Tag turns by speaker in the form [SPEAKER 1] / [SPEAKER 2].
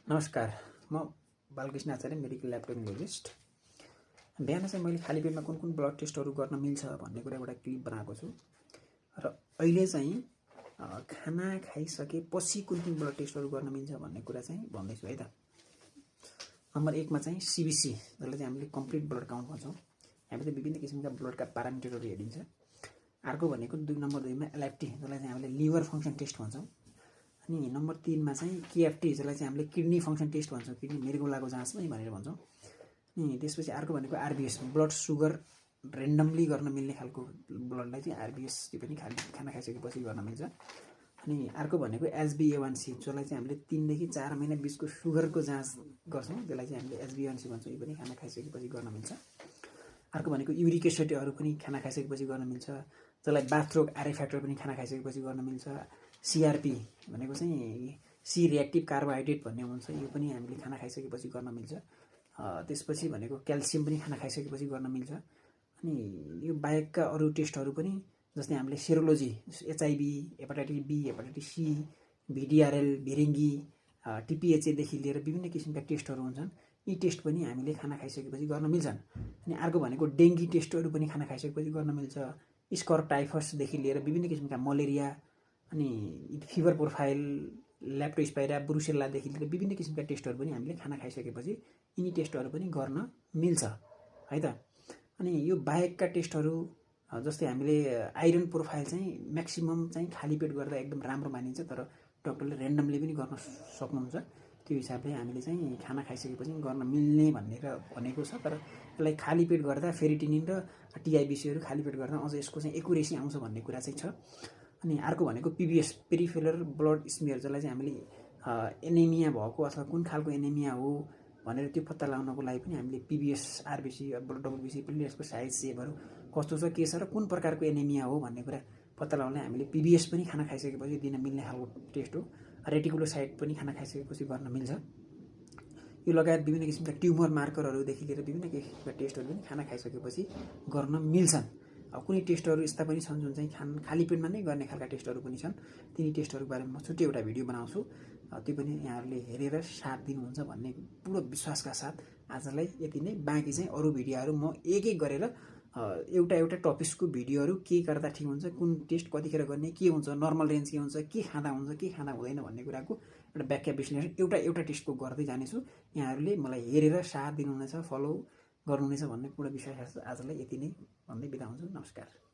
[SPEAKER 1] नमस्कार, म बालकृष्ण आचार्य, medical lab technologist. बिहान चाहिँ मैले खाली पेटमा कुन कुन ब्लड टेस्टहरू गर्न मिल्छ भन्ने कुरा एउटा क्लिप बनाएको छु र अहिले चाहिँ खाना खाइसकेपछि कुन कुन ब्लड टेस्टहरू गर्न मिल्छ भन्ने कुरा चाहिँ भन्दैछु है त। नम्बर 1 मा चाहिँ सीबीसी, जसलाई चाहिँ हामीले कम्प्लिट ब्लड काउन्ट भन्छौँ। हामीले विभिन्न किसिमका ब्लडका प्यारामिटरहरू हेरिन्छ। अर्को भनेको नम्बर 2 मा एलएफटी, जसलाई चाहिँ हामीले लिभर फङ्सन टेस्ट भन्छौँ। अनि नम्बर 3 मा चाहिँ केएफटी, जसलाई चाहिँ हामीले किडनी फङ्सन टेस्ट भन्छौँ, किडनी मृगौलाको जाँच नै भनेर भन्छौँ। अनि त्यसपछि अर्को भनेको आरबीएस, ब्लड सुगर रेन्डमली गर्न मिल्ने खालको ब्लडलाई चाहिँ आरबीएस पनि खाना खाइसकेपछि गर्न मिल्छ। अनि अर्को भनेको एचबीए1सी, जसलाई चाहिँ हामीले 3 देखि 4 महिना बिचको सुगरको जाँच गर्छौँ, त्यसलाई चाहिँ हामीले एचबीए1सी भन्छौँ। यो पनि खाना खाइसकेपछि गर्न मिल्छ। अर्को भनेको युरिक एसिडहरू पनि खाना खाइसकेपछि गर्न मिल्छ, जसलाई बाथरोग आरए फ्याक्टर पनि खाना खाइसकेपछि गर्न मिल्छ। सीआरपी भनेको चाहिँ सी रिएक्टिभ कार्बोहाइड्रेट भन्ने हुन्छ, यो पनि हामीले खाना खाइसकेपछि गर्न मिल्छ। त्यसपछि भनेको क्याल्सियम पनि खाना खाइसकेपछि गर्न मिल्छ। अनि यो बाहेकका अरू टेस्टहरू पनि, जस्तै हामीले serology, HIV, hepatitis B, hepatitis C, VDRL, भिरिङ्गी, टिपिएचएदेखि लिएर विभिन्न किसिमका टेस्टहरू हुन्छन्। यी टेस्ट पनि हामीले खाना खाइसकेपछि गर्न मिल्छन्। अनि अर्को भनेको डेङ्गी टेस्टहरू पनि खाना खाइसकेपछि गर्न मिल्छ। स्कर टाइफसदेखि लिएर विभिन्न किसिमका मलेरिया, अनि फिभर प्रोफाइल, ल्याप्टोस्पाइरा, ब्रुसेल्लादेखि लिएर विभिन्न किसिमका टेस्टहरू पनि हामीले खाना खाइसकेपछि यिनी टेस्टहरू पनि गर्न मिल्छ है त। अनि यो बाहेकका टेस्टहरू, जस्तै हामीले आइरन प्रोफाइल चाहिँ म्याक्सिमम चाहिँ खाली पेट गर्दा एकदम राम्रो मानिन्छ, तर डक्टरले ऱ्यान्डमली पनि गर्न सक्नुहुन्छ। त्यो हिसाबले हामीले चाहिँ खाना खाइसकेपछि गर्न मिल्ने भनेको छ। तर यसलाई खाली पेट गर्दा फेरिटिनिन र टिआइबिसीहरू खाली पेट गर्दा अझ यसको चाहिँ एकुरेसी आउँछ भन्ने कुरा चाहिँ छ। अनि अर्को भनेको पिबिएस, पेरिफेरल ब्लड स्मियर, जसलाई चाहिँ हामीले एनेमिया भएको अथवा कुन खालको एनेमिया हो भनेर त्यो पत्ता लगाउनको लागि पनि हामीले पिबिएस, आरबिसी, डब्लुबिसी पनि यसको साइज सेपहरू कस्तो छ, के छ र कुन प्रकारको एनेमिया हो भन्ने कुरा पत्ता लगाउनलाई हामीले पिबिएस पनि खाना खाइसकेपछि दिन मिल्ने खालको टेस्ट हो। रेटिकुलोसाइट पनि खाना खाइसकेपछि गर्न मिल्छ। यो लगायत विभिन्न किसिमका ट्युमर मार्करहरूदेखि लिएर विभिन्न किसिमका टेस्टहरू पनि खाना खाइसकेपछि गर्न मिल्छन्। अब कुनै टेस्टहरू यस्ता पनि छन् जुन चाहिँ खाली पेटमा नै गर्ने खालका टेस्टहरू पनि छन्। तिनी टेस्टहरूको बारेमा म छुट्टै एउटा भिडियो बनाउँछु। त्यो पनि यहाँहरूले हेरेर साथ दिनुहुन्छ भन्ने पुरो विश्वासका साथ आजलाई यति नै। बाँकी चाहिँ अरू भिडियोहरू म एक एक गरेर एउटा टपिक्सको भिडियोहरू के गर्दा ठिक हुन्छ, कुन टेस्ट कतिखेर गर्ने, के हुन्छ, नर्मल रेन्ज के हुन्छ, के खाँदा हुन्छ, के खाँदा हुँदैन भन्ने कुराको एउटा व्याख्या विश्लेषण एउटा टेस्टको गर्दै जानेछु। यहाँहरूले मलाई हेरेर साथ दिनुहुनेछ, फलो गर्नुहुनेछ भन्ने पूर्ण विश्वास आजलाई यति नै भन्दै बिदा हुन्छु। नमस्कार।